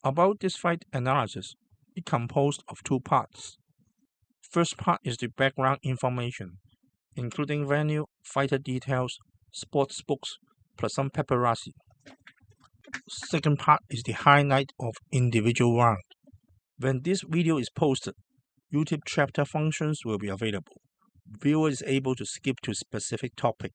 About this fight analysis, it composed of two parts. First part is the background information, including venue, fighter details, sports books, plus some paparazzi. Second part is the highlight of individual round. When this video is posted, YouTube chapter functions will be available. Viewer is able to skip to specific topic.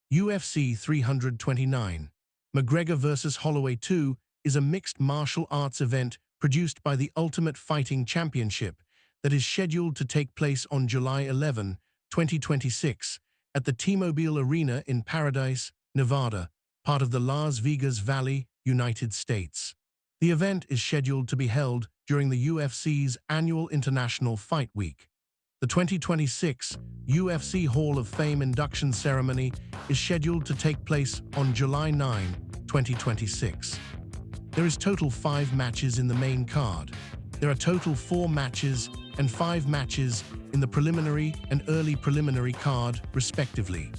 UFC 329. McGregor vs. Holloway 2 is a mixed martial arts event produced by the Ultimate Fighting Championship that is scheduled to take place on July 11, 2026, at the T-Mobile Arena in Paradise, Nevada, part of the Las Vegas Valley, United States. The event is scheduled to be held during the UFC's annual International Fight Week. The 2026 UFC Hall of Fame induction ceremony is scheduled to take place on July 9, 2026. There is total 5 matches in the main card. There are total 4 matches and 5 matches in the preliminary and early preliminary card, respectively.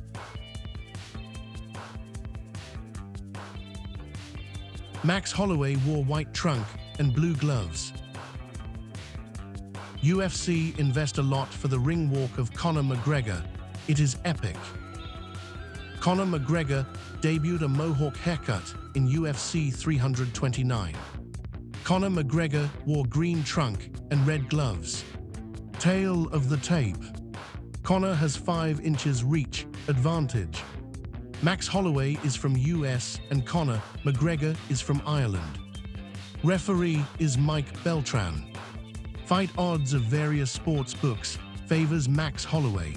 Max Holloway wore white trunk and blue gloves. UFC invest a lot for the ring walk of Conor McGregor. It is epic. Conor McGregor debuted a mohawk haircut in UFC 329. Conor McGregor wore green trunk and red gloves. Tail of the tape. Conor has 5 inches reach advantage. Max Holloway is from US and Conor McGregor is from Ireland. Referee is Mike Beltran. Fight odds of various sports books favors Max Holloway.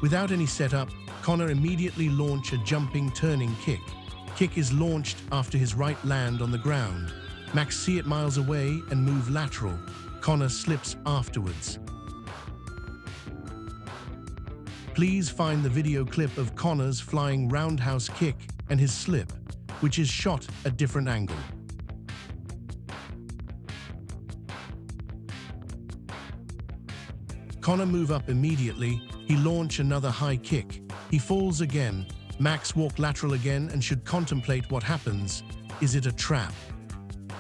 Without any setup, Conor immediately launch a jumping turning kick. Kick is launched after his right land on the ground. Max see it miles away and move lateral. Conor slips afterwards. Please find the video clip of Conor's flying roundhouse kick and his slip, which is shot at different angle. Conor move up immediately. He launch another high kick. He falls again. Max walk lateral again and should contemplate what happens. Is it a trap?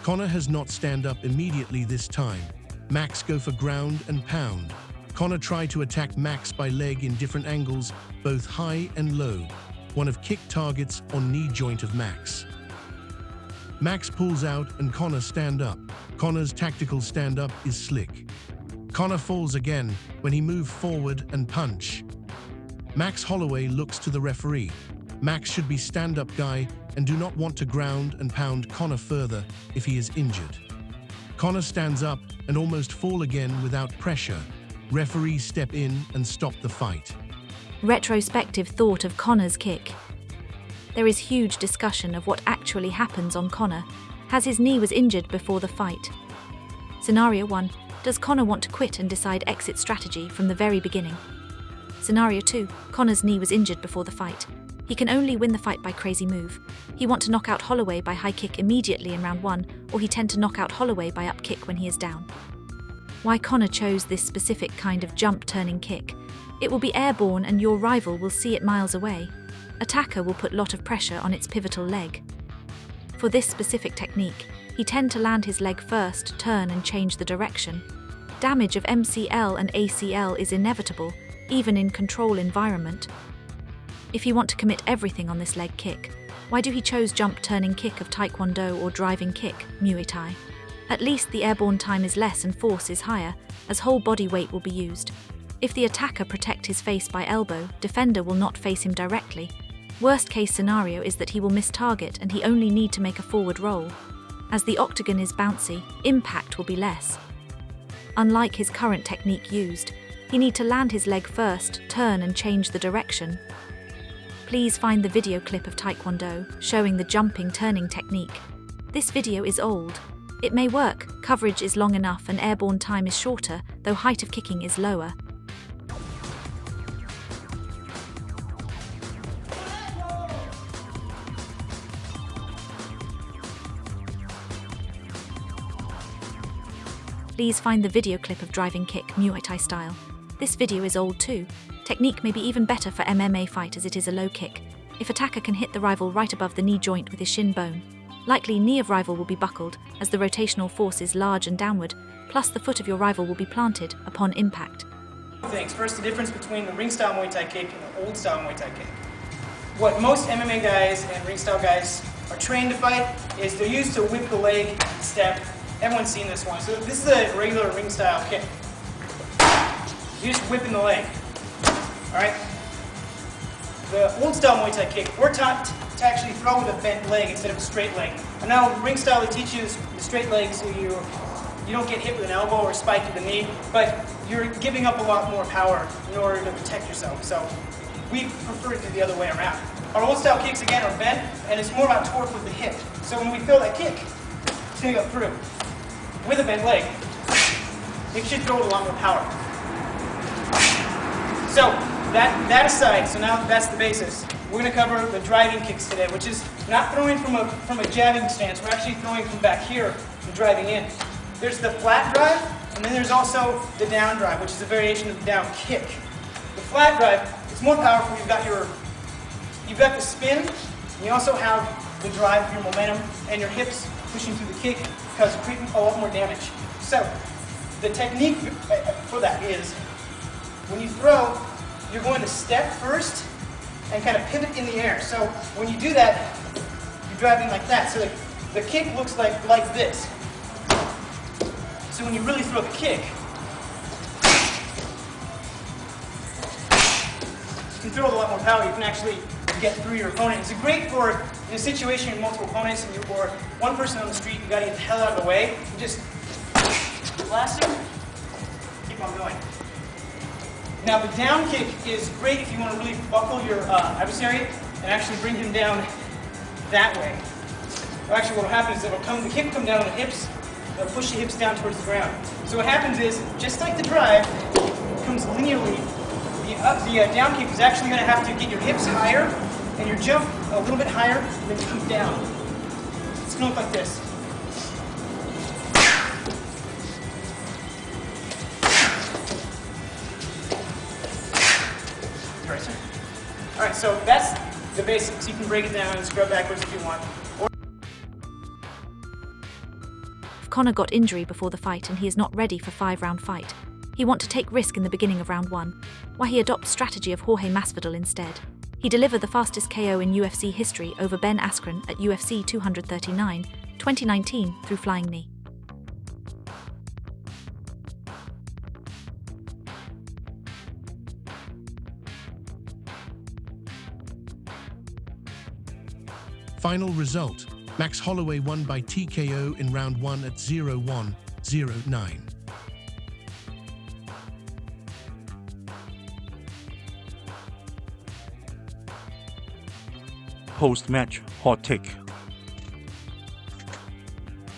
Conor has not stand up immediately this time. Max go for ground and pound. Conor try to attack Max by leg in different angles, both high and low. One of kick targets on knee joint of Max. Max pulls out and Conor stand up. Conor's tactical stand up is slick. Conor falls again when he move forward and punch. Max Holloway looks to the referee. Max should be stand-up guy and do not want to ground and pound Conor further if he is injured. Conor stands up and almost fall again without pressure. Referee step in and stop the fight. Retrospective thought of Conor's kick. There is huge discussion of what actually happens on Conor, as his knee was injured before the fight. Scenario 1. Does Conor want to quit and decide exit strategy from the very beginning? Scenario 2. Conor's knee was injured before the fight. He can only win the fight by crazy move. He want to knock out Holloway by high kick immediately in round 1, or he tend to knock out Holloway by up kick when he is down. Why Conor chose this specific kind of jump turning kick? It will be airborne and your rival will see it miles away. Attacker will put lot of pressure on its pivotal leg. For this specific technique, he tend to land his leg first, turn and change the direction. Damage of MCL and ACL is inevitable, even in control environment. If you want to commit everything on this leg kick, why do he chose jump turning kick of Taekwondo or driving kick, Muay Thai? At least the airborne time is less and force is higher, as whole body weight will be used. If the attacker protect his face by elbow, defender will not face him directly. Worst case scenario is that he will miss target and he only need to make a forward roll. As the octagon is bouncy, impact will be less. Unlike his current technique used, he need to land his leg first, turn and change the direction. Please find the video clip of Taekwondo showing the jumping turning technique. This video is old. It may work, coverage is long enough and airborne time is shorter, though height of kicking is lower. Please find the video clip of driving kick, Muay Thai style. This video is old too. Technique may be even better for MMA fight as it is a low kick. If attacker can hit the rival right above the knee joint with his shin bone, likely knee of rival will be buckled as the rotational force is large and downward, plus the foot of your rival will be planted upon impact. Things. First, the difference between the ring-style Muay Thai kick and the old-style Muay Thai kick. What most MMA guys and ring-style guys are trained to fight is they're used to whip the leg, step. Everyone's seen this one. So this is a regular ring-style kick. You're just whipping the leg. All right? The old-style Muay Thai kick, we're taught to actually throw with a bent leg instead of a straight leg. And now ring-style, they teach you the straight leg so you don't get hit with an elbow or spike with a knee, but you're giving up a lot more power in order to protect yourself. So we prefer to do the other way around. Our old style kicks, again, are bent, and it's more about torque with the hip. So when we throw that kick, it's going to go through. With a bent leg, it should throw with a lot more power. So that aside, so now that's the basis. We're going to cover the driving kicks today, which is not throwing from a jabbing stance. We're actually throwing from back here and driving in. There's the flat drive, and then there's also the down drive, which is a variation of the down kick. The flat drive, it's more powerful. You've got the spin, and you also have the drive, your momentum, and your hips pushing through the kick because creating a lot more damage. So the technique for that is when you throw, you're going to step first and kind of pivot in the air. So when you do that, you're driving like that. So the kick looks like this. So when you really throw the kick, you can throw with a lot more power. You can actually get through your opponent. It's great for in a situation with multiple opponents and or one person on the street, you got to get the hell out of the way. You just blast him, keep on going. Now the down kick is great if you want to really buckle your adversary and actually bring him down that way. Or actually what will happen is the kick will come down on the hips. It'll push the hips down towards the ground. So what happens is, just like the drive, it comes linearly. The down kick is actually going to have to get your hips higher and your jump a little bit higher, and then come down. It's going to look like this. All right, so that's the basics. You can break it down and scrub backwards if you want. Conor got injury before the fight and he is not ready for 5-round fight. He want to take risk in the beginning of round 1, why he adopts strategy of Jorge Masvidal instead. He delivered the fastest KO in UFC history over Ben Askren at UFC 239, 2019 through flying knee. Final result: Max Holloway won by TKO in round 1 at 0-1-0-9. Post-match hot take.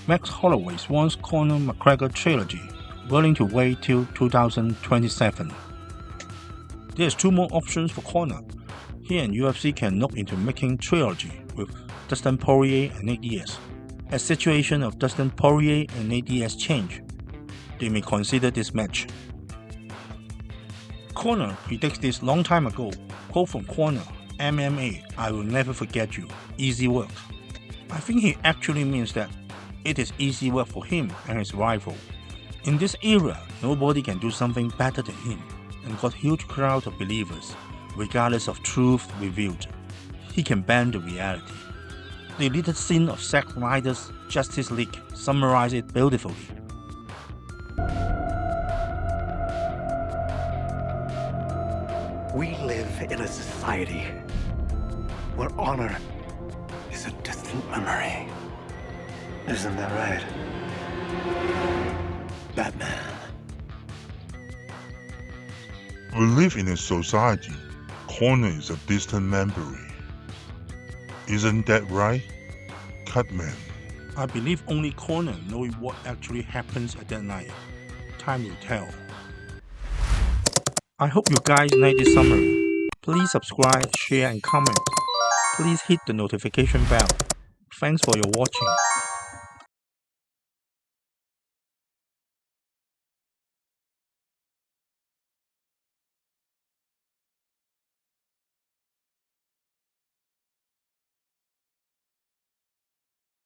Max Holloway's wants Conor McGregor trilogy, willing to wait till 2027. There's 2 more options for Conor. He and UFC can look into making trilogy with Dustin Poirier and Nate Diaz. As situation of Dustin Poirier and Nate Diaz change, they may consider this match. Conor predicts this long time ago. Quote from Conor, MMA, I will never forget you. Easy work. I think he actually means that it is easy work for him and his rival. In this era, nobody can do something better than him, and got huge crowd of believers, regardless of truth revealed. He can bend the reality. The deleted scene of Zack Snyder's Justice League summarizes it beautifully. We live in a society where honor is a distant memory. Isn't that right, Batman? We live in a society. Conor is a distant memory. Isn't that right, Cutman? I believe only Conor knows what actually happens at that night. Time will tell. I hope you guys like this summary. Please subscribe, share and comment. Please hit the notification bell. Thanks for your watching.